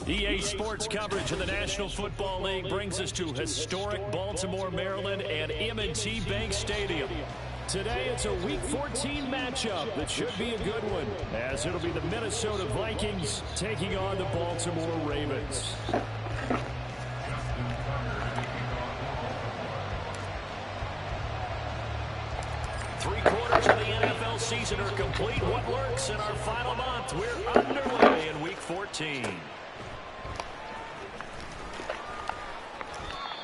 EA Sports coverage of the National Football League brings us to historic Baltimore, Maryland and M&T Bank Stadium. Today, it's a Week 14 matchup that should be a good one, as it'll be the Minnesota Vikings taking on the Baltimore Ravens. Three-quarters of the NFL season are complete. What works in our final month? We're underway in Week 14.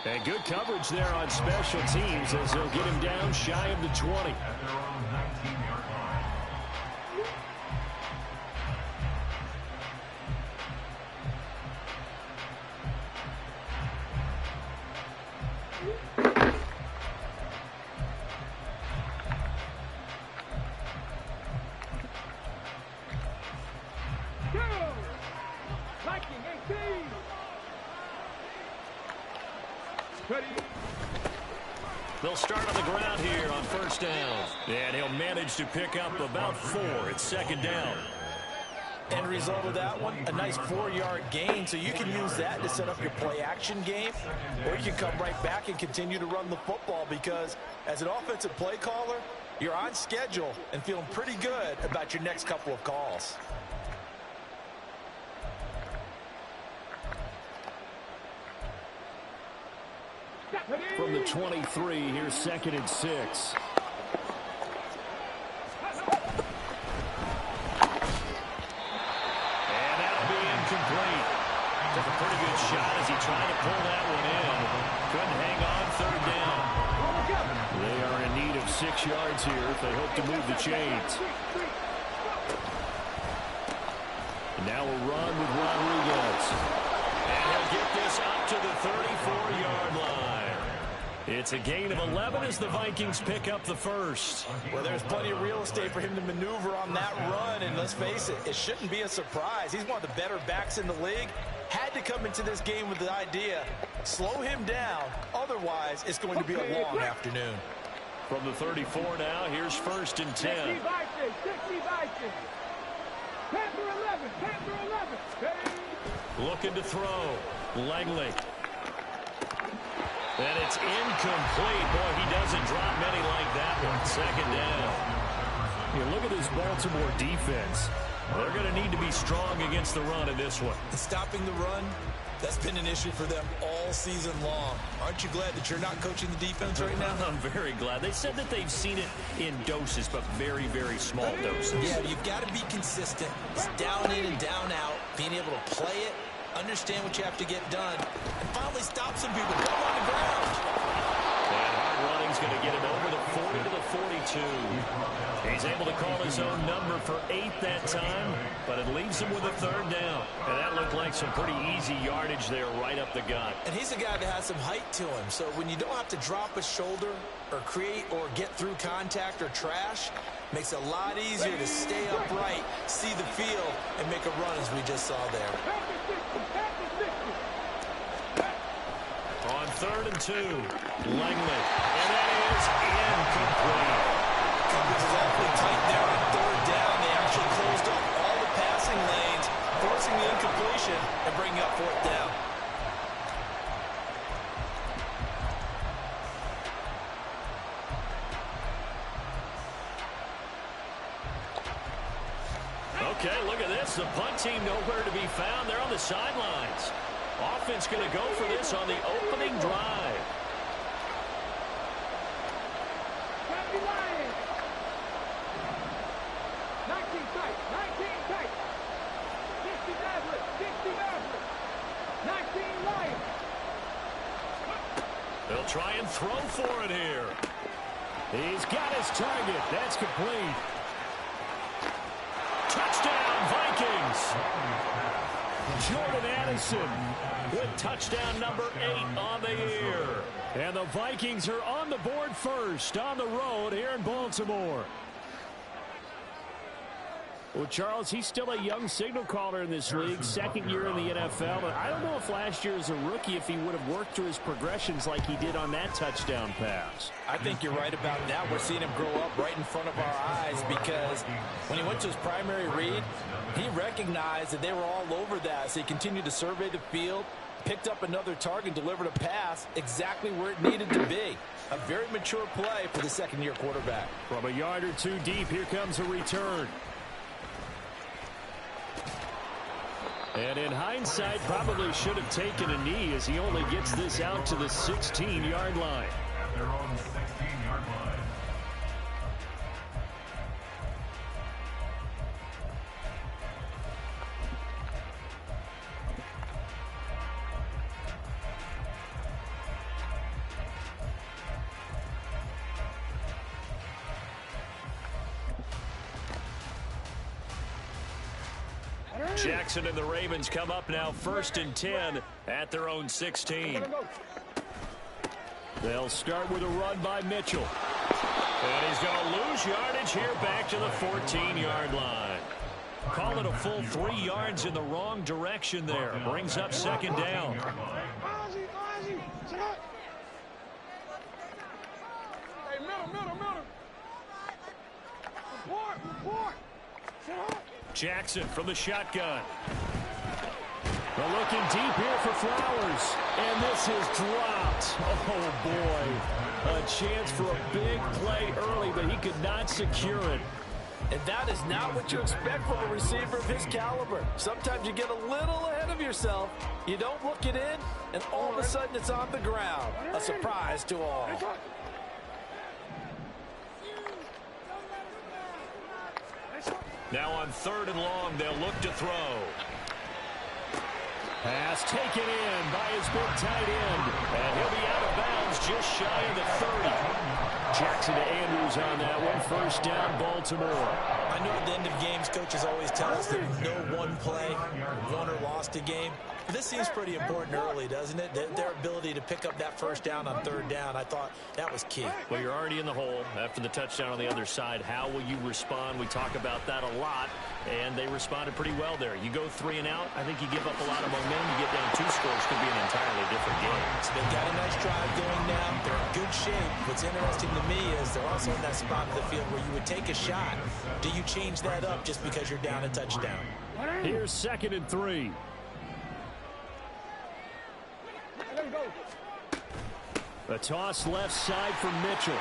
And good coverage there on special teams as they'll get him down shy of the 20. They'll start on the ground here on first down. And he'll manage to pick up about 4. It's second down. End result of that one, a nice 4-yard gain. So you can use that to set up your play-action game. Or you can come right back and continue to run the football because as an offensive play caller, you're on schedule and feeling pretty good about your next couple of calls. From the 23, here's second and 6. And that'll be incomplete. Took a pretty good shot as he tried to pull that one in. Couldn't hang on third down. They are in need of 6 yards here if they hope to move the chains. And now a run with Rodriguez. And he'll get this up to the 34-yard line. It's a gain of 11 as the Vikings pick up the first. Well, there's plenty of real estate for him to maneuver on that run, and let's face it, it shouldn't be a surprise. He's one of the better backs in the league. Had to come into this game with the idea, slow him down, otherwise it's going to be a long afternoon. From the 34 now, here's first and 10. 60 Vikings, 60 Vikings. Panther 11, Panther 11. Looking to throw, Langley. And it's incomplete. Boy, he doesn't drop many like that one. Second down. You look at this Baltimore defense. They're going to need to be strong against the run in this one. Stopping the run, that's been an issue for them all season long. Aren't you glad that you're not coaching the defense right now? I'm very glad. They said that they've seen it in doses, but very, very small doses. Yeah, you've got to be consistent. It's down in and down out, being able to play it, understand what you have to get done, and finally stop some people. Come on the ground. And hard running's going to get him over the 40 to the 42. He's able to call his own number for 8 that time, but it leaves him with a third down. And that looked like some pretty easy yardage there right up the gut. And he's a guy that has some height to him, so when you don't have to drop a shoulder or create or get through contact or trash, makes it a lot easier to stay upright, see the field, and make a run as we just saw there. On third and 2, Langley. And that is incomplete. Coverage is awfully tight there on third down. They actually closed off all the passing lanes, forcing the incompletion and bringing up fourth down. Okay, look at this. The punt team nowhere to be found. They're on the sidelines. Offense going to go for this on the opening drive. They'll try and throw for it here. He's got his target. That's complete. Touchdown, Vikings. Jordan Addison with touchdown number 8 on the year. And the Vikings are on the board first on the road here in Baltimore. Well, Charles, he's still a young signal caller in this league, second year in the NFL. But I don't know if last year as a rookie, if he would have worked through his progressions like he did on that touchdown pass. I think you're right about that. We're seeing him grow up right in front of our eyes because when he went to his primary read, he recognized that they were all over that. So he continued to survey the field, picked up another target, delivered a pass exactly where it needed to be. A very mature play for the second-year quarterback. From a yard or two deep, here comes a return. And in hindsight, probably should have taken a knee as he only gets this out to the 16-yard line. They're on the 16-yard line. Jackson and the Ravens come up now 1st and 10 at their own 16. They'll start with a run by Mitchell. And he's going to lose yardage here back to the 14-yard line. Call it a full 3 yards in the wrong direction there. Brings up 2nd down. Hey, middle. Report. Jackson from the shotgun. They're looking deep here for Flowers. And this is dropped. Oh, boy. A chance for a big play early, but he could not secure it. And that is not what you expect from a receiver of his caliber. Sometimes you get a little ahead of yourself. You don't look it in, and all of a sudden it's on the ground. A surprise to all. Now on 3rd and long, they'll look to throw. Pass taken in by his big tight end. And he'll be out of bounds just shy of the 30. Jackson to Andrews on that one. 1st down, Baltimore. I know at the end of games, coaches always tell us that no one play, won or lost a game. But this seems pretty important early, doesn't it? Their ability to pick up that 1st down on 3rd down, I thought that was key. Well, you're already in the hole after the touchdown on the other side. How will you respond? We talk about that a lot, and they responded pretty well there. You go 3 and out, I think you give up a lot of momentum. You get down 2 scores, could be an entirely different game. So they've got a nice drive going now. They're in good shape. What's interesting to me is they're also in that spot of the field where you would take a shot. Do you change that up just because you're down a touchdown? Here's 2nd and 3. A toss left side for Mitchell.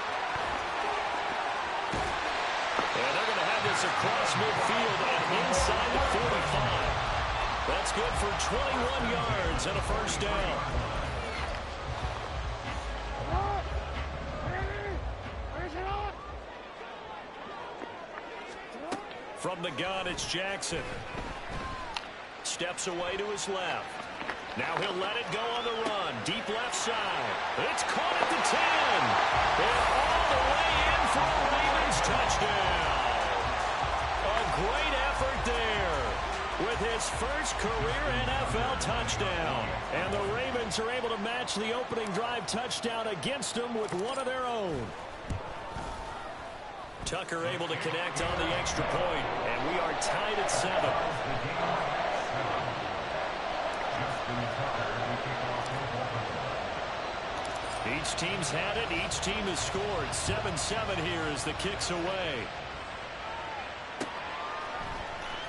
And they're going to have this across midfield and inside the 45. That's good for 21 yards and a 1st down. From the gun, it's Jackson. Steps away to his left. Now he'll let it go on the run. Deep left side. It's caught at the 10. And all the way in for a Ravens touchdown. A great effort there with his first career NFL touchdown. And the Ravens are able to match the opening drive touchdown against them with one of their own. Tucker able to connect on the extra point. And we are tied at 7. Each team's had it. Each team has scored. 7-7 here as the kick's away.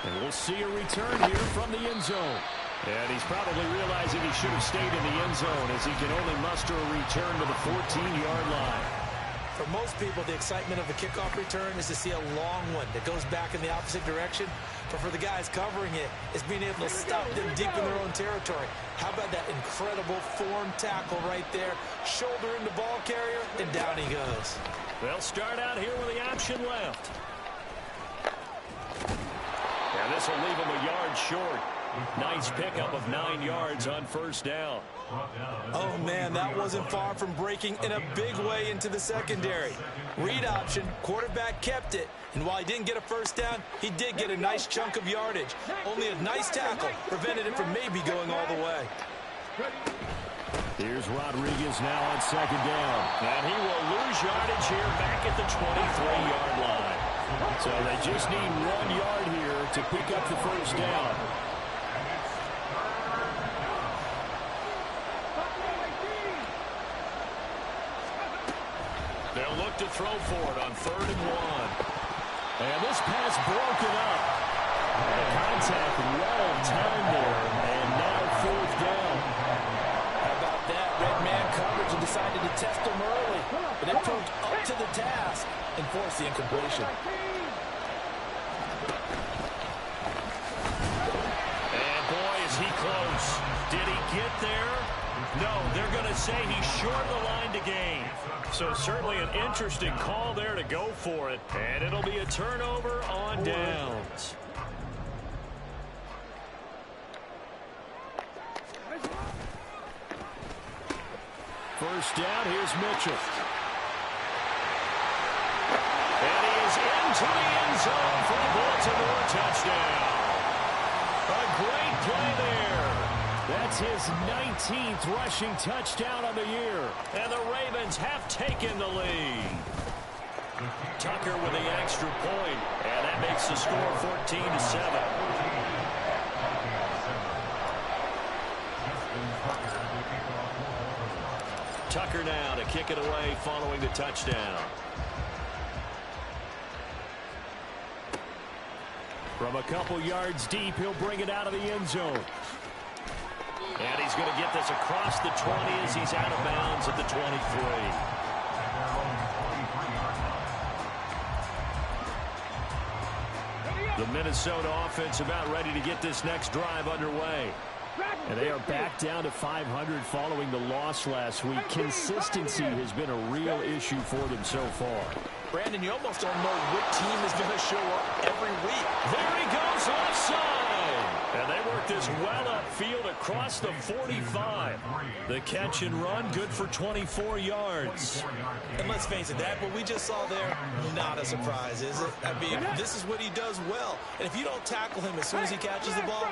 And we'll see a return here from the end zone. And he's probably realizing he should have stayed in the end zone as he can only muster a return to the 14-yard line. For most people, the excitement of a kickoff return is to see a long one that goes back in the opposite direction. But for the guys covering it, it's being able to stop them deep in their own territory. How about that incredible form tackle right there? Shoulder in the ball carrier, and down he goes. They'll start out here with the option left. And this will leave him a yard short. Nice pickup of 9 yards on 1st down. Oh, man, that wasn't far from breaking in a big way into the secondary. Read option, quarterback kept it. And while he didn't get a 1st down, he did get a nice chunk of yardage. Only a nice tackle prevented it from maybe going all the way. Here's Rodriguez now on 2nd down. And he will lose yardage here back at the 23-yard line. So they just need 1 yard here there to pick up the first down. They'll look to throw for it on 3rd and 1. And this pass broken up. And contact well timed there. And now 4th down. How about that? Red man coverage and decided to test him early. But it proved up to the task and forced the incompletion. And boy, is he close. Did he get there? No, they're going to say he's short of the line to gain. So certainly an interesting call there to go for it. And it'll be a turnover on downs. First down, here's Mitchell. And he is into the end zone for a Baltimore touchdown. A great play there. That's his 19th rushing touchdown of the year. And the Ravens have taken the lead. Tucker with the extra point. And that makes the score 14-7. Tucker now to kick it away following the touchdown. From a couple yards deep, he'll bring it out of the end zone. And he's going to get this across the 20 as he's out of bounds at the 23. The Minnesota offense about ready to get this next drive underway. And they are back down to 500 following the loss last week. Consistency has been a real issue for them so far. Brandon, you almost don't know what team is going to show up every week. There he goes left side. And they work this well upfield across the 45. The catch and run, good for 24 yards. And let's face it, that what we just saw there, not a surprise, is it? I mean, this is what he does well. And if you don't tackle him as soon as he catches the ball,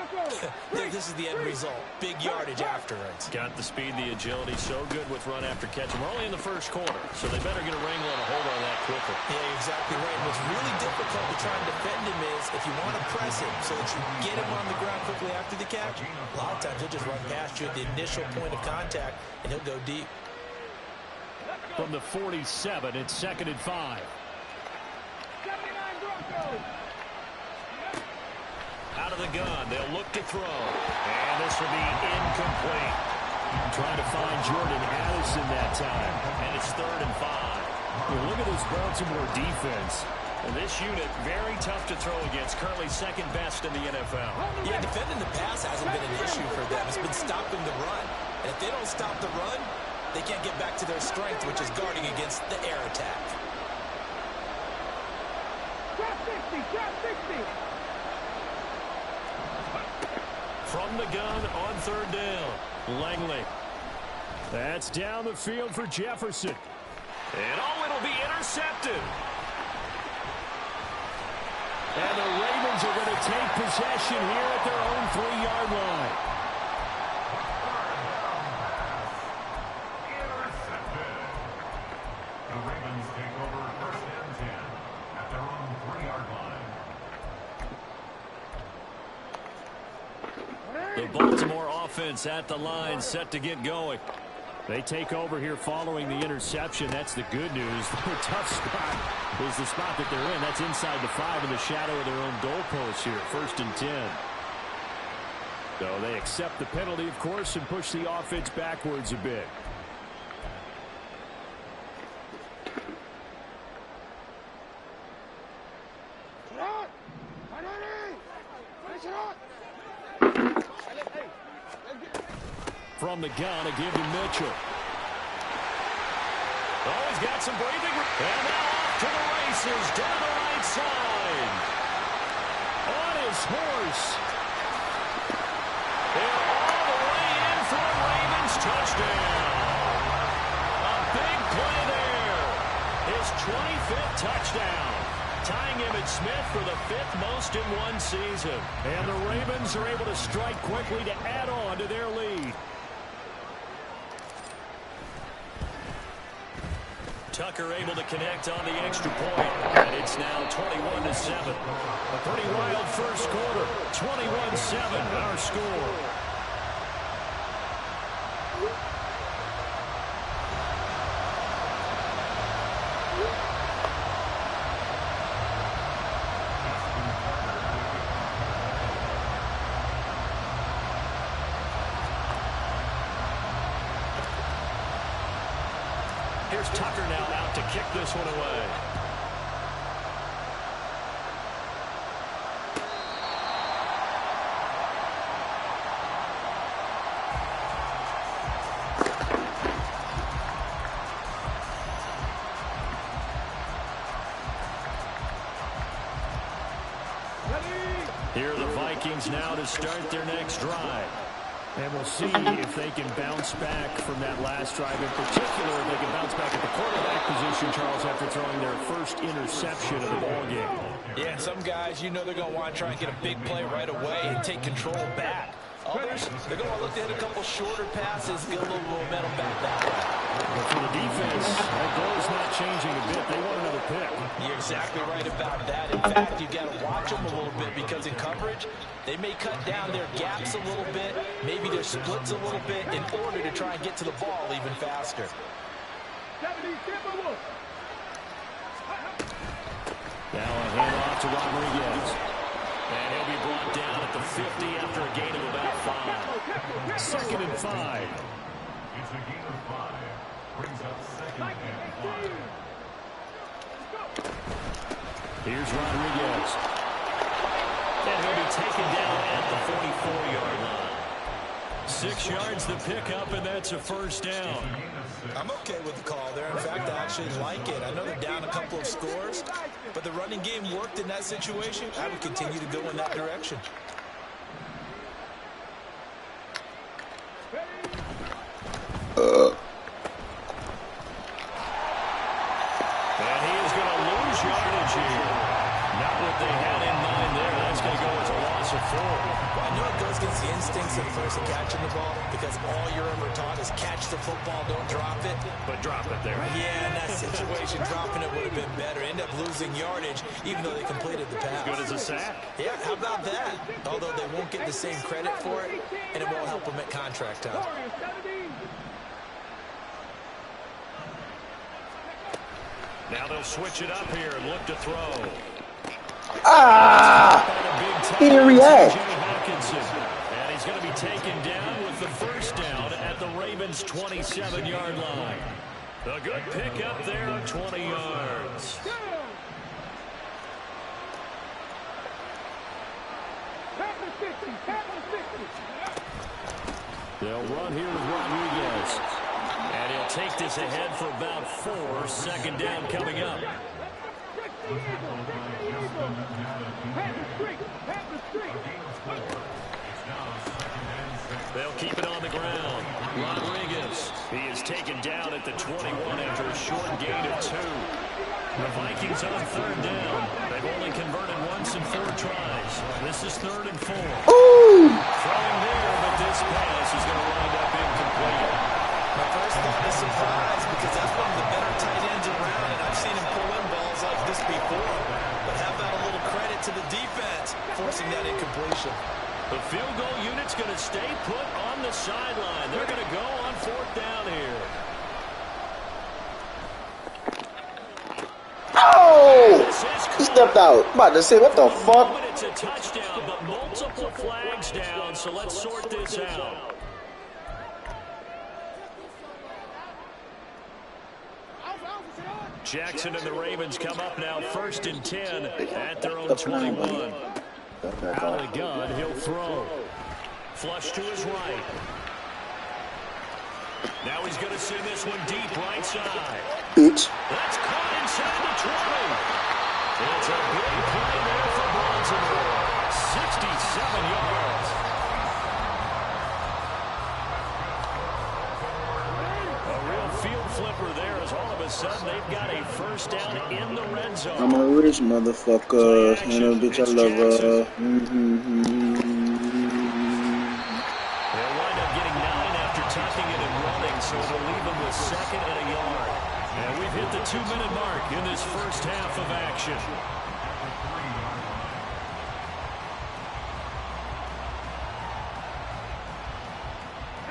this is the end result. Big yardage afterwards. Got the speed, the agility, so good with run after catch. We're only in the first quarter, so they better get a wrangle and a hold on that quickly. Yeah, exactly right. What's really difficult to try and defend him is if you want to press him so that you get him on the ground quickly after the catch, a lot of times he'll just run past you at the initial point of contact, and he'll go deep. From the 47, it's 2nd and 5. Out of the gun, they'll look to throw. And this will be incomplete. Trying to find Jordan Addison that time. And it's 3rd and 5. Well, look at this Baltimore defense. And this unit, very tough to throw against. Currently 2nd best in the NFL. Yeah, defending the pass hasn't been an issue for them. It's been stopping the run. And if they don't stop the run, they can't get back to their strength, which is guarding against the air attack. Drop 60, drop 60. From the gun on 3rd down. Langley. That's down the field for Jefferson. And it'll be intercepted. And the Ravens are going to take possession here at their own 3-yard line. Intercepted. The Ravens take over 1st and 10 at their own 3-yard line. The Baltimore offense at the line, set to get going. They take over here following the interception. That's the good news. The tough spot is the spot that they're in. That's inside the 5 in the shadow of their own goalpost here. 1st and 10. So they accept the penalty, of course, and push the offense backwards a bit. From the gun, a give to Mitchell. Oh, he's got some breathing. And now off to the races down the right side. On his horse. And all the way in for a Ravens touchdown. A big play there. His 25th touchdown. Tying Emmitt Smith for the 5th most in one season. And the Ravens are able to strike quickly to add on to their lead. Tucker able to connect on the extra point, and it's now 21-7. A pretty wild first quarter. 21-7, our score. Here's Tucker now out to kick this one away. Here are the Vikings now to start their next drive. And we'll see if they can bounce back from that last drive. In particular, if they can bounce back at the quarterback position, Charles, after throwing their first interception of the ballgame. Yeah, some guys, you know they're going to want to try and get a big play right away and take control back. Others, they're going to look to hit a couple shorter passes, get a little momentum back that way. But for the defense, that goal is not changing a bit. They want another pick. You're exactly right about that. In fact, you've got to watch them a little bit because in coverage, they may cut down their gaps a little bit, maybe their splits a little bit in order to try and get to the ball even faster. Now a handoff to Rodriguez. And he'll be brought down at the 50 after a gain of about 5. 2nd and 5. It's a gain of 5. Brings up 2nd and 5. Here's Rodriguez. And he'll be taken down at the 44-yard line. 6 yards the pickup, and that's a first down. I'm okay with the call there. In fact, I actually like it. I know they're down a couple of scores, but the running game worked in that situation. I would continue to go in that direction. And he is going to lose yardage here. Not what they had in mind there. That's going to go as a loss of 4. Well, I know it goes against the instincts of the person catching the ball because all you're ever taught is catch the football, don't drop it. But drop it there. Yeah, in that situation, dropping it would have been better. End up losing yardage, even though they completed the pass. As good as a sack. Yeah, how about that? Although they won't get the same credit for it, and it won't help them at contract time. Now they'll switch it up here and look to throw. He didn't react. And he's going to be taken down with the first down at the Ravens' 27-yard line. A good pick up there of 20 yards. They'll run here with Rodriguez. And he'll take this ahead for about 4. 2nd down coming up. They'll keep it on the ground. Rodriguez. He is taken down at the 21 after a short gain of 2. The Vikings on 3rd down. They've only converted once in 4 tries. This is 3rd and 4. Ooh. Throwing there, but this pass is going to wind up incomplete. My first thought is surprise because that's one of the better tight ends around, and I've seen him pull in balls like this before. But how about a little credit to the defense forcing that incompletion? The field goal unit's going to stay put on the sideline. They're going to go on 4th down here. Oh! He stepped out. I'm about to say, what the fuck? It's a touchdown, but multiple flags down, so let's sort this out. Jackson and the Ravens come up now 1st and 10 at their own 21. Out of the gun, he'll throw. Flush to his right. Now he's going to send this one deep right side. Bitch. That's caught inside the 20. It's a big play there for Baltimore. 67 yards. A real field flipper there as all of a sudden they've got a first down in the red zone. I'm a rich motherfucker. You know, bitch, I love her. They'll wind up getting 9 after tucking it and running, so it'll leave them with 2nd and a yard. And we've hit the 2-minute mark in this first half of action.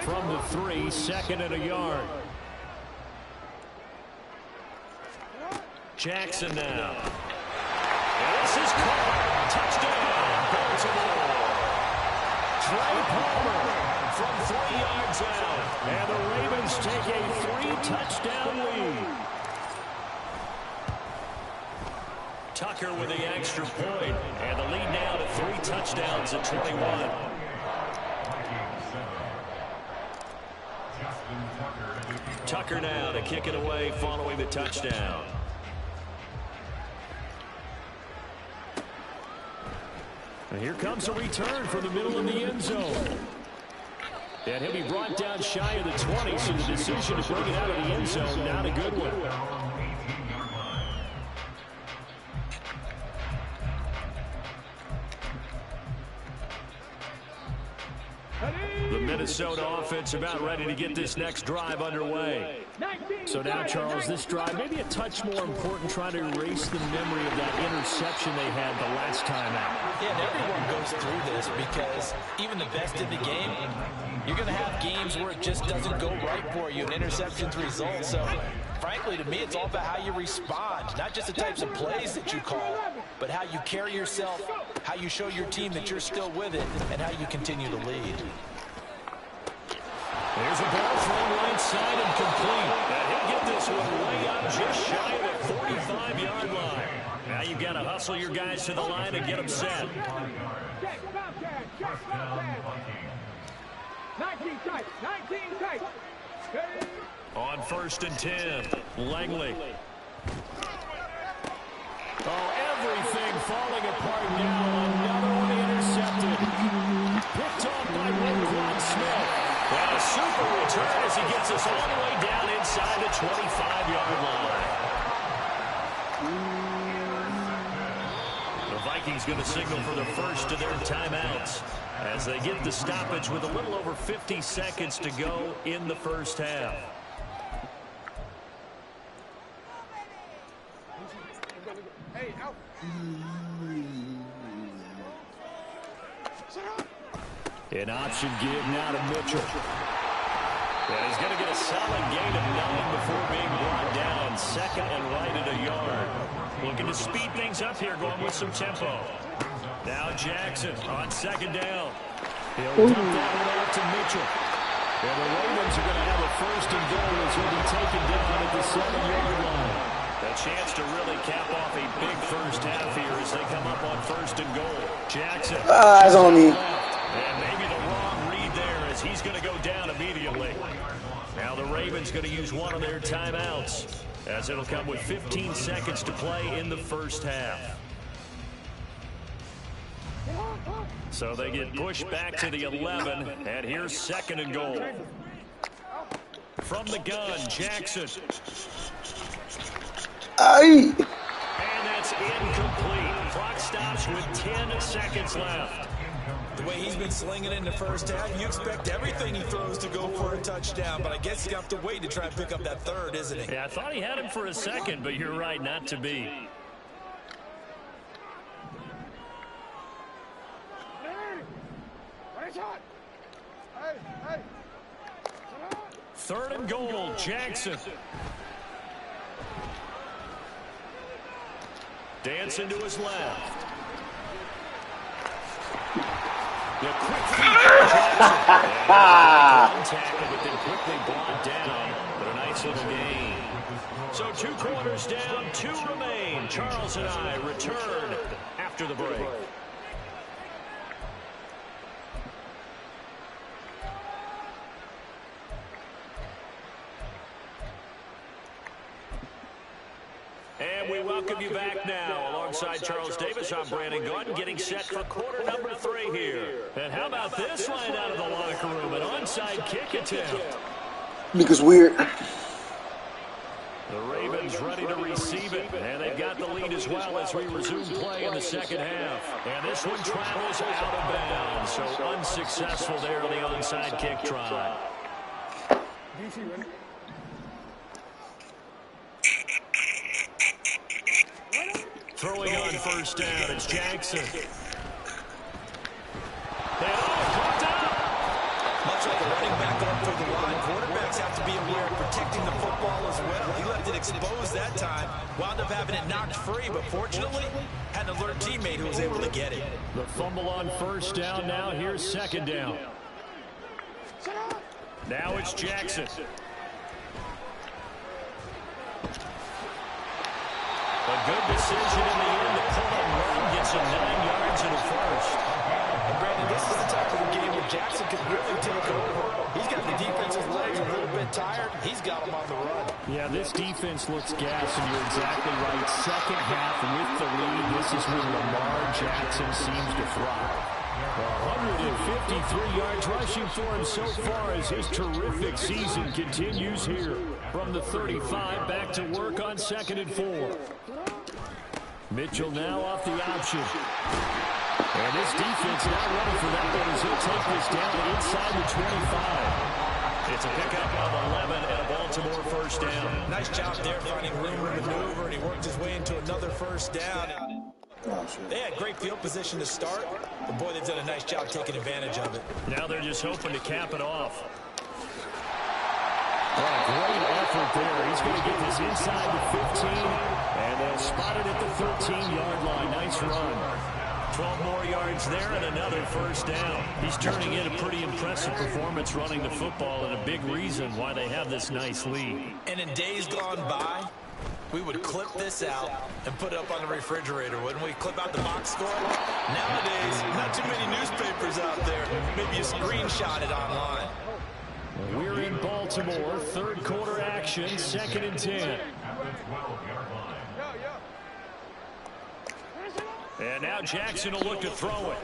From the 3, 2nd and a yard. Jackson now. And this is caught. Touchdown, Baltimore. Trey Palmer from 3 yards out. And the Ravens take a 3-touchdown lead. Tucker with the extra point. And the lead now to 3 touchdowns at 21. Tucker now to kick it away following the touchdown. And here comes a return from the middle of the end zone. And he'll be brought down shy of the 20, so the decision to bring it out of the end zone, not a good one. The Minnesota offense about ready to get this next drive underway. So now, Charles, this drive maybe a touch more important, trying to erase the memory of that interception they had the last time out. Yeah, and everyone goes through this because even the best in the game, you're going to have games where it just doesn't go right for you, and interceptions result. So, frankly, to me, it's all about how you respond, not just the types of plays that you call, but how you carry yourself, how you show your team that you're still with it, and how you continue to lead. There's a ball thrown right side and complete. And he'll get this one way up just shy of the 45-yard line. Now you've got to hustle your guys to the line and get them set. 19 tight, 19 tight. On 1st and 10, Langley. Oh, everything falling apart now. Another one intercepted. Picked off by Roquan Smith. And a super return as he gets us all the way down inside the 25-yard line. The Vikings going to signal for the first of their timeouts as they get the stoppage with a little over 50 seconds to go in the first half. An option give now to Mitchell. And he's going to get a solid gain of 9 before being brought down. 2nd and right at a yard. Looking to speed things up here, going with some tempo. Now Jackson on 2nd down. He'll dump that one out to Mitchell. And the Ravens are going to have a 1st and goal as he'll be taken down at the 7-yard line. A chance to really cap off a big first half here as they come up on 1st and goal. Jackson. Eyes on me. And maybe the wrong read there as he's going to go down immediately. Now the Ravens going to use one of their timeouts as it'll come with 15 seconds to play in the first half. So they get pushed back to the 11, and here's 2nd and goal. From the gun, Jackson. Aye. And that's incomplete. Clock stops with 10 seconds left. The way he's been slinging in the first half, you expect everything he throws to go for a touchdown, but I guess you have to wait to try and pick up that 3rd, isn't he? Yeah, I thought he had him for a second, but you're right, not to be. Hey. 3rd and goal, Jackson. Dancing to his left. The quick feet tackle, but then quickly brought down. But a nice little gain. So 2 quarters down, 2 remain. Charles and I return after the break. And we welcome you back now. Alongside Charles Davis, I'm Brandon Gordon, getting set for quarter number 3 here. And how about this line out of the locker room? An onside kick attempt. Nigga's weird. The Ravens ready to receive it, and they've got the lead as well as we resume play in the second half. And this one travels out of bounds, so unsuccessful there on the onside kick try. Throwing on first down, it's Jackson. And caught up. Much like a running back going through the line, quarterbacks have to be aware of protecting the football as well. He left it exposed that time, wound up having it knocked free, but fortunately, had an alert teammate who was able to get it. The fumble on first down, now here's second down. Now it's Jackson. A good decision in the end. The pull-up run gets him 9 yards and a first. And Brandon, this is the type of game where Jackson can really take over. He's got the defense's legs a little bit tired. He's got them on the run. Yeah, this defense looks gassed, and you're exactly right. Second half with the lead, this is when Lamar Jackson seems to thrive. 153 yards rushing for him so far as his terrific season continues here. From the 35, back to work on 2nd and 4. Mitchell now off the option. And this defense not running for that one as he'll take this down inside the 25. It's a pickup of 11 and a Baltimore first down. Nice job there finding room to maneuver, and he worked his way into another first down. They had great field position to start, but boy, they've done a nice job taking advantage of it. Now they're just hoping to cap it off. What a great effort there. He's going to get this inside the 15, and they'll spot it at the 13-yard line. Nice run. 12 more yards there and another first down. He's turning in a pretty impressive performance running the football, and a big reason why they have this nice lead. And in days gone by, we would clip this out and put it up on the refrigerator, wouldn't we? Clip out the box score. Nowadays, not too many newspapers out there. Maybe you screenshot it online. We're in Baltimore, third quarter action, 2nd and 10. And now Jackson will look to throw it.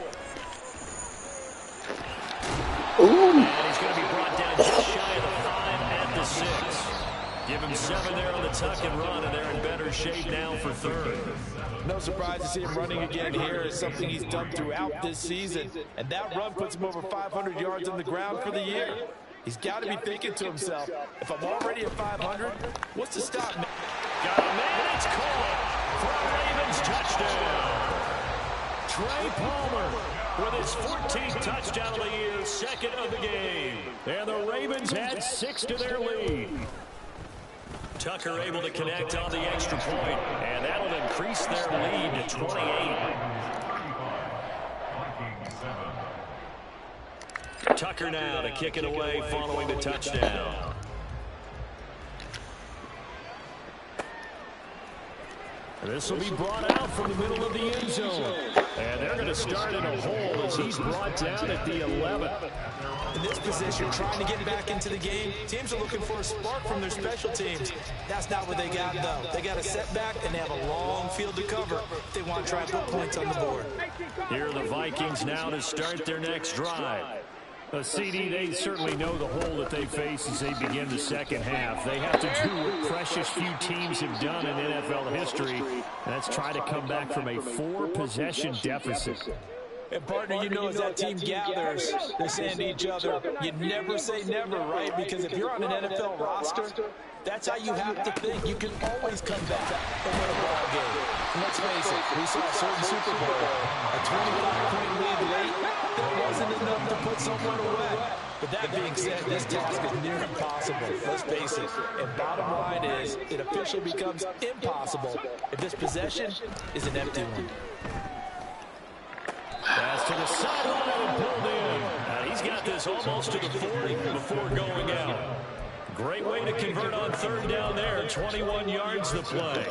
Ooh. And he's going to be brought down just shy of the 5 at the 6. Give him 7 there on the tuck and run, and they're in better shape now for third. No surprise to see him running again here. Is something he's done throughout this season. And that run puts him over 500 yards on the ground for the year. He's got to be thinking to himself, if I'm already at 500, what's to stop me? Got a man, it's caught for a Ravens touchdown. Trey Palmer with his 14th touchdown of the year, 2nd of the game. And the Ravens add 6 to their lead. Tucker able to connect on the extra point, and that'll increase their lead to 28. Tucker now to kick it away following the touchdown. This will be brought out from the middle of the end zone. And they're going to start in a hole as he's brought down at the 11. In this position, trying to get back into the game, teams are looking for a spark from their special teams. That's not what they got, though. They got a setback, and they have a long field to cover if they want to try and put points on the board. Here are the Vikings now to start their next drive. CD, they certainly know the hole that they face as they begin the second half. They have to do what precious few teams have done in NFL history. That's try to come back from a 4-possession deficit. And partner, you know, as that team gathers, they're saying to each other, you never say never, right? Because if you're on an NFL roster, that's how you have to think. You can always come back and win a ball game. And let's face it, we saw a certain Super Bowl, a 25-point lead late. That wasn't enough to put someone away. But that being said, this task is near impossible. Let's face it. And bottom line is, it officially becomes impossible if this possession is an empty one. Pass to the sideline and pulled in. He's got this almost to the 40 before going out. Great way to convert on third down there. 21 yards to play.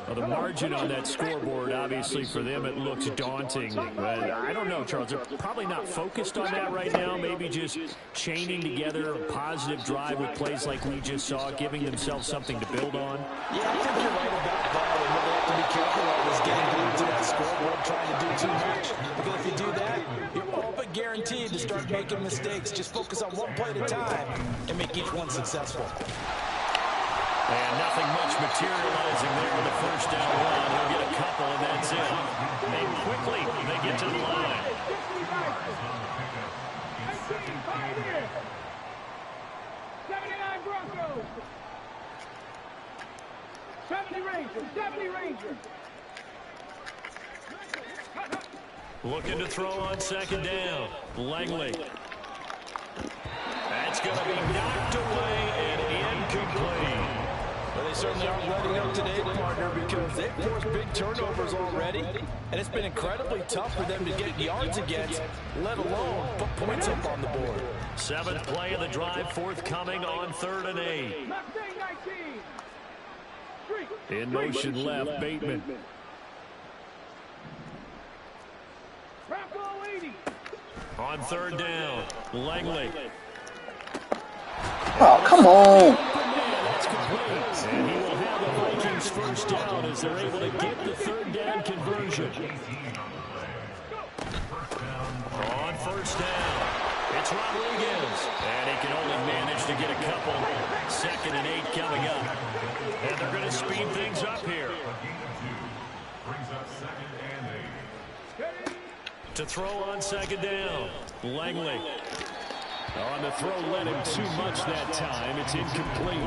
Well, the margin on that scoreboard, obviously, for them, it looks daunting. But I don't know, Charles. They're probably not focused on that right now. Maybe just chaining together a positive drive with plays like we just saw, giving themselves something to build on. Yeah, I think you're right about that. And what they have to be careful of is getting glued to that scoreboard, trying to do too much. Because if you do that, you're all but guaranteed to start making mistakes. Just focus on one play at a time and make each one successful. And nothing much materializing there with the first down run. He'll get a couple, and that's it. And quickly, they get to the line. 79 Broncos. 70 Rangers. 70 Rangers. Looking to throw on second down. Langley. That's going to be knocked away and incomplete. Well, they certainly aren't letting up today, partner, because they've forced big turnovers already, and it's been incredibly tough for them to get yards against, let alone put points up on the board. 7th play of the drive forthcoming on 3rd and 8. In motion left, Bateman. On 3rd down, Langley. Oh, come on. And he will have the Vikings first down as they're able to get the 3rd down conversion. On 1st down, it's Rodriguez. And he can only manage to get a couple. 2nd and 8 coming up. And they're going to speed things up here. To throw on 2nd down, Langley. On the throw, led him too much that time. It's incomplete.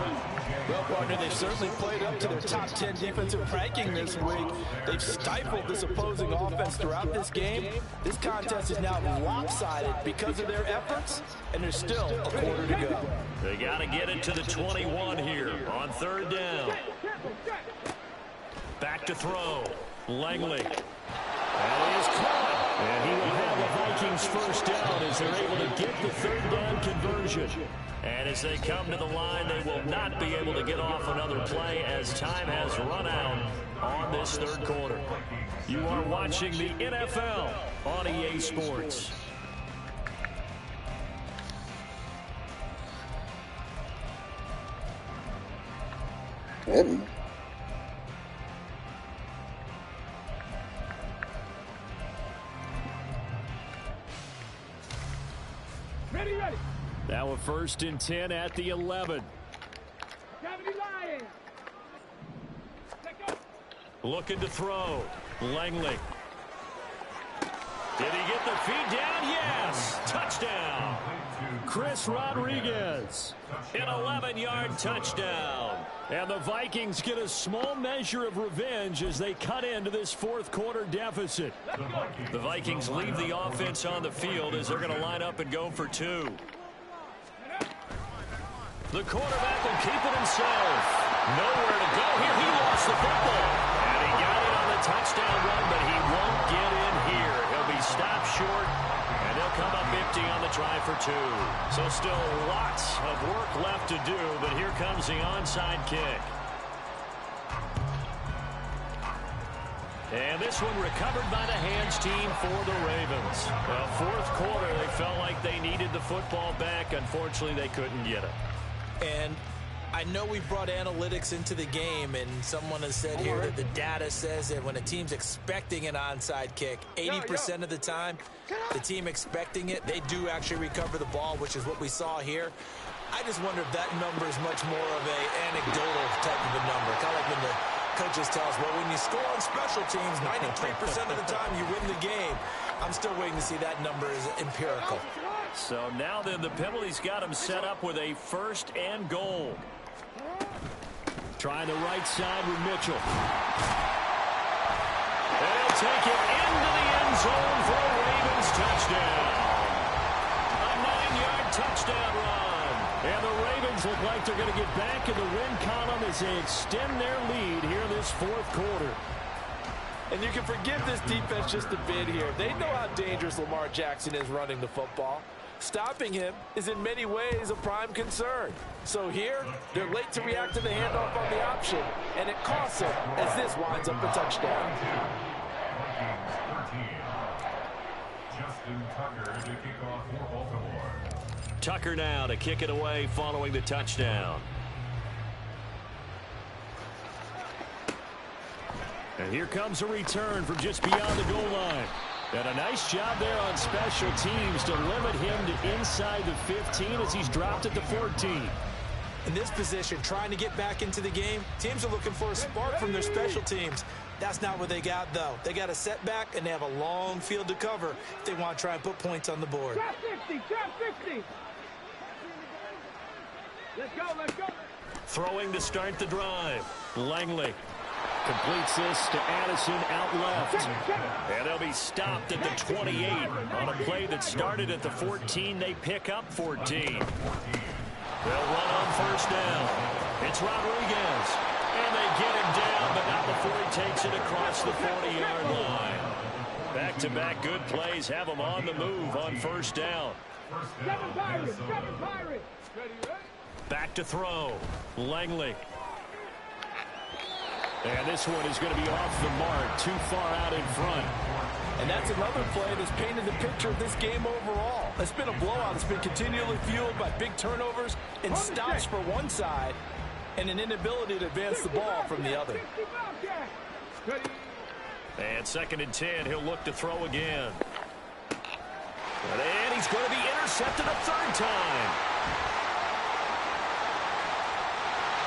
Well, partner, they've certainly played up to their top 10 defensive ranking this week. They've stifled this opposing offense throughout this game. This contest is now lopsided because of their efforts, and there's still a quarter to go. They got to get it to the 21 here on 3rd down. Back to throw, Langley. That is caught. And he will have the Vikings first down as they're able to get the 3rd down conversion. And as they come to the line, they will not be able to get off another play as time has run out on this 3rd quarter. You are watching the NFL on EA Sports. Good. Ready. Now a 1st and 10 at the 11. Looking to throw. Langley. Did he get the feed down? Yes. Touchdown. Chris Rodriguez. An 11-yard touchdown. And the Vikings get a small measure of revenge as they cut into this 4th quarter deficit. The Vikings leave the offense on the field as they're going to line up and go for 2. The quarterback will keep it himself. Nowhere to go here. He lost the football. And he got it on the touchdown run, but he won't get in here. He'll be stopped short, and they'll come up empty on the try for 2. So still lots of work left to do, but here comes the onside kick. And this one recovered by the hands team for the Ravens. Well, 4th quarter, they felt like they needed the football back. Unfortunately, they couldn't get it. And I know we brought analytics into the game, and someone has said here that the data says that when a team's expecting an onside kick, 80% of the time, the team expecting it, they do actually recover the ball, which is what we saw here. I just wonder if that number is much more of an anecdotal type of a number. Kind of like when the coaches tell us, well, when you score on special teams, 93% of the time you win the game. I'm still waiting to see that number is empirical. So now then the penalty's got him set up with a 1st and goal. Trying the right side with Mitchell. They'll take it into the end zone for a Ravens touchdown. A 9-yard touchdown run. And the Ravens look like they're going to get back in the win column as they extend their lead here in this 4th quarter. And you can forgive this defense just a bit here. They know how dangerous Lamar Jackson is running the football. Stopping him is in many ways a prime concern. So here, they're late to react to the handoff on the option, and it costs them as this winds up a touchdown. Justin Tucker to kick off for Baltimore. Tucker now to kick it away following the touchdown. And here comes a return from just beyond the goal line. And a nice job there on special teams to limit him to inside the 15 as he's dropped at the 14. In this position, trying to get back into the game, teams are looking for a spark from their special teams. That's not what they got, though. They got a setback, and they have a long field to cover if they want to try and put points on the board. Trap 50, trap 50. Let's go. Throwing to start the drive. Langley. Completes this to Addison out left. And they'll be stopped at the 28. On a play that started at the 14, they pick up 14. They'll run on first down. It's Rodriguez. And they get him down, but not before he takes it across the 40-yard line. Back-to-back good plays have them on the move on first down. Back to throw. Langley. And this one is going to be off the mark, too far out in front. And that's another play that's painted the picture of this game overall. It's been a blowout. It's been continually fueled by big turnovers and stops for one side and an inability to advance the ball from the other. And 2nd and 10, he'll look to throw again. And he's going to be intercepted a third time.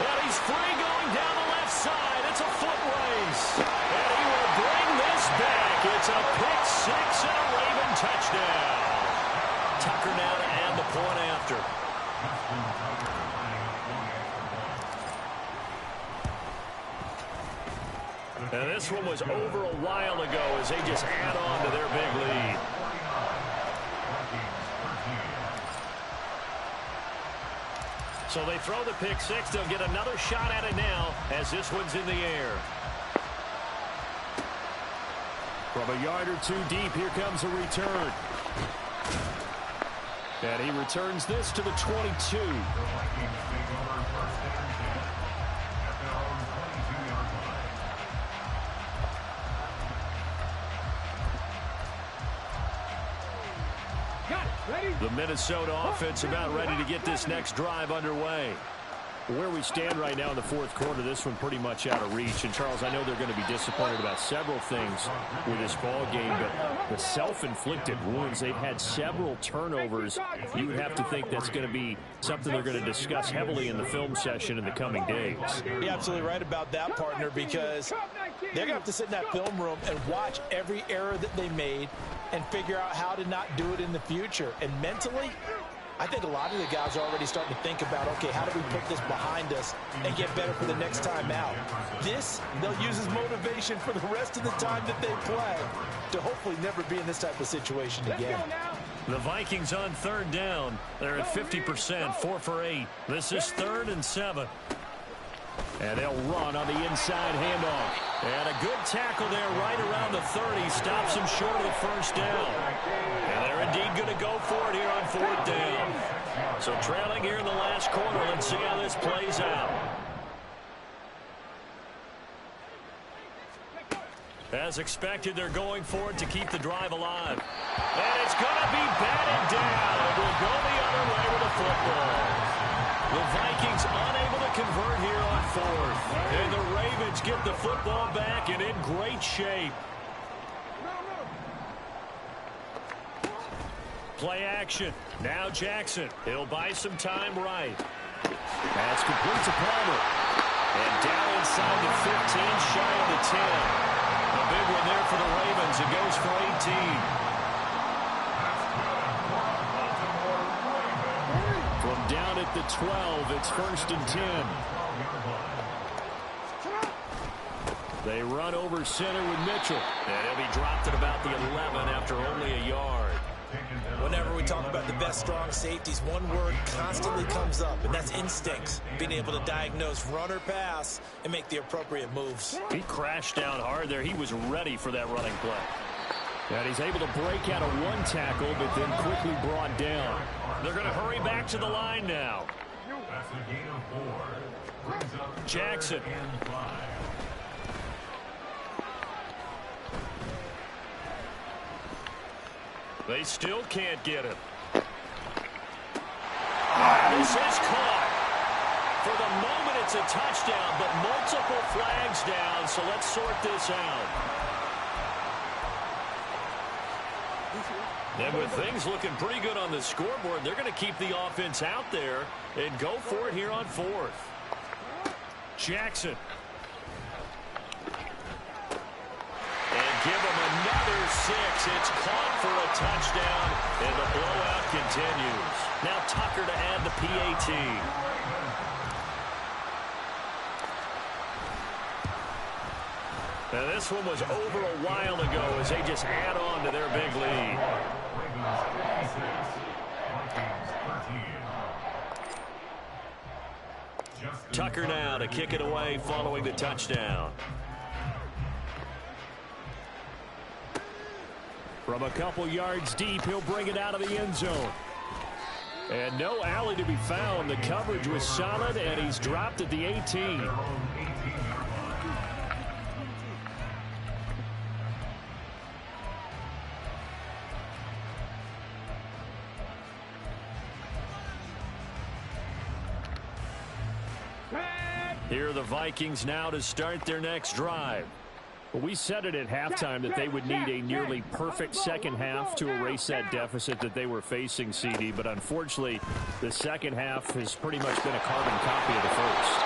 And he's free going down the left side. It's a foot race. And he will bring this back. It's a pick six and a Raven touchdown. Tucker now to add the point after. And this one was over a while ago as they just add on to their big lead. So they throw the pick six. They'll get another shot at it now as this one's in the air. From a yard or two deep, here comes a return. And he returns this to the 22. The Minnesota offense about ready to get this next drive underway. Where we stand right now in the fourth quarter, this one pretty much out of reach. And, Charles, I know they're going to be disappointed about several things with this ball game, but the self-inflicted wounds, they've had several turnovers. You would have to think that's going to be something they're going to discuss heavily in the film session in the coming days. You're absolutely right about that, partner, because they're going to have to sit in that film room and watch every error that they made and figure out how to not do it in the future. And mentally, I think a lot of the guys are already starting to think about, okay, how do we put this behind us and get better for the next time out? This, they'll use as motivation for the rest of the time that they play to hopefully never be in this type of situation again. The Vikings on third down. They're at 50%, 4 for 8. This is 3rd and 7. And they'll run on the inside handoff. And a good tackle there right around the 30. Stops him short of the first down. And they're indeed going to go for it here on 4th down. So trailing here in the last quarter. Let's see how this plays out. As expected, they're going for it to keep the drive alive. And it's going to be batted down. It will go the other way with the football. The Vikings unable to convert here on 4th. And the Ravens get the football back and in great shape. Play action. Now Jackson. He'll buy some time right. Pass complete to Palmer. And down inside the 15, shy of the 10. A big one there for the Ravens. It goes for 18. From down at the 12, it's 1st and 10. They run over center with Mitchell. And he'll be dropped at about the 11 after only a yard. Whenever we talk about the best strong safeties, one word constantly comes up, and that's instincts. Being able to diagnose run or pass and make the appropriate moves. He crashed down hard there. He was ready for that running play. And he's able to break out of one tackle, but then quickly brought down. They're going to hurry back to the line now. That's a gain of 4. Brings up Jackson. 3rd and 5. They still can't get him. This is caught. For the moment, it's a touchdown, but multiple flags down, so let's sort this out. And with things looking pretty good on the scoreboard, they're going to keep the offense out there and go for it here on 4th. Jackson. And give him another 6. It's caught for a touchdown, and the blowout continues. Now Tucker to add the PAT. Now this one was over a while ago as they just add on to their big lead. Ravens 56, Vikings 13. Tucker now to kick it away following the touchdown. From a couple yards deep, he'll bring it out of the end zone. And no alley to be found. The coverage was solid, and he's dropped at the 18. Here are the Vikings now to start their next drive. Well, we said it at halftime that they would need a nearly perfect second half to erase that deficit that they were facing, CD. But unfortunately, the second half has pretty much been a carbon copy of the first.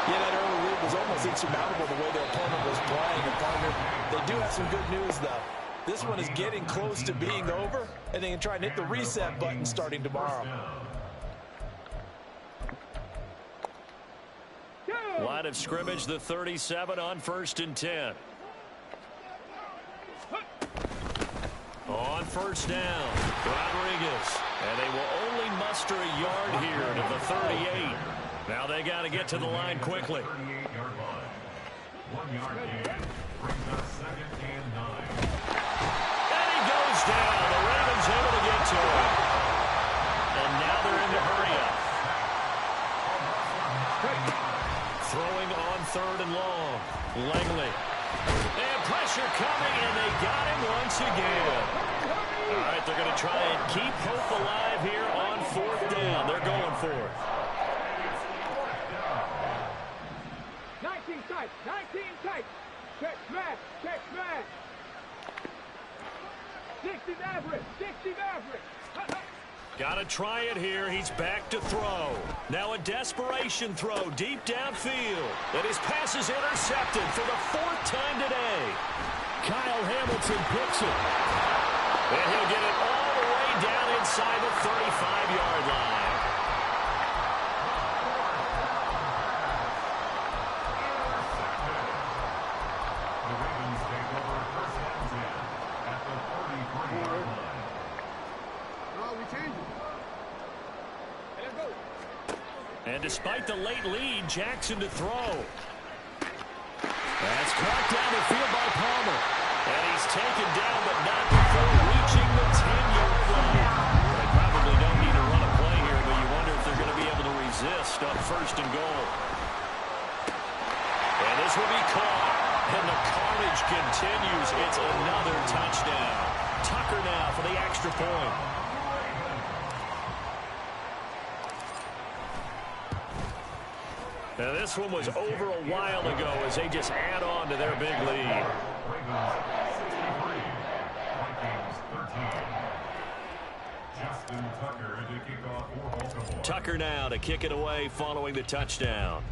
Yeah, that early lead was almost insurmountable the way their opponent was playing. And partner, they do have some good news, though. This one is getting close to being over, and they can try and hit the reset button starting tomorrow. Line of scrimmage, the 37 on 1st and 10. On first down, Rodriguez. And they will only muster a yard here to the 38. Now they got to get to the line quickly. 38-yard line. 1 yard gain. Brings up 2nd and 9. And he goes down. The Ravens able to get to him. And now they're in the hurry up. Throwing on 3rd and long. Langley. And pressure coming, and they got him once again. All right, they're going to try and keep hope alive here on 4th down. They're going for it. 19 tight, 19 tight. Check smash, check smash. 60 average, 60 average. Got to try it here. He's back to throw. Now a desperation throw deep downfield. And his pass is intercepted for the 4th time today. Kyle Hamilton picks it. And he'll get it all the way down inside the 35-yard line. The Ravens take over 1st and 10 at the 33-yard line. And despite the late lead, Jackson to throw. That's caught down the field by Palmer. And he's taken down, but not before reaching the 10-yard line. They probably don't need to run a play here, but you wonder if they're going to be able to resist on 1st and goal. And this will be caught. And the carnage continues. It's another touchdown. Tucker now for the extra point. Now this one was over a while ago as they just add on to their big lead. Ravens 63, Vikings 13. Justin Tucker to kick off for Baltimore. Tucker now to kick it away following the touchdown.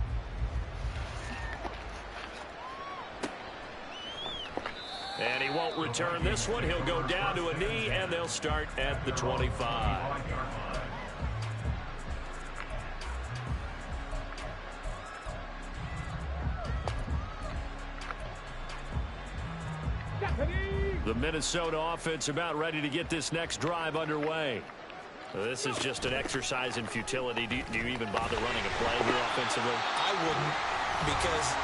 And he won't return this one. He'll go down to a knee, and they'll start at the 25. The Minnesota offense about ready to get this next drive underway. This is just an exercise in futility. Do you even bother running a play here offensively? I wouldn't, because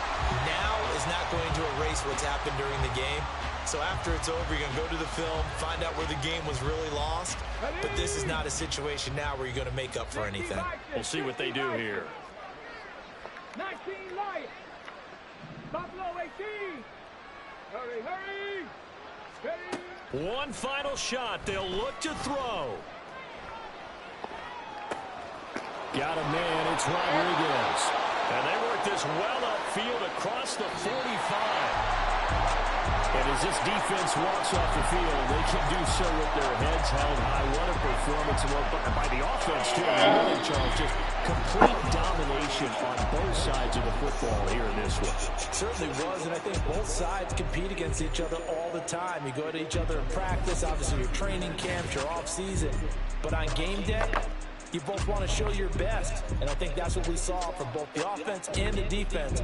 now is not going to erase what's happened during the game. So after it's over, you're going to go to the film, find out where the game was really lost. But this is not a situation now where you're going to make up for anything. We'll see what they do here. 19 Lions. Buffalo 18. Hurry, hurry. One final shot. They'll look to throw. Got a man. It's Rodriguez. And they work this well upfield across the 45. And as this defense walks off the field, they can do so with their heads held high. What a performance by the offense, too. Really, Charles, just complete domination on both sides of the football here in this one. Certainly was, and I think both sides compete against each other all the time. You go to each other in practice, obviously your training camps, your off-season. But on game day, you both want to show your best. And I think that's what we saw from both the offense and the defense.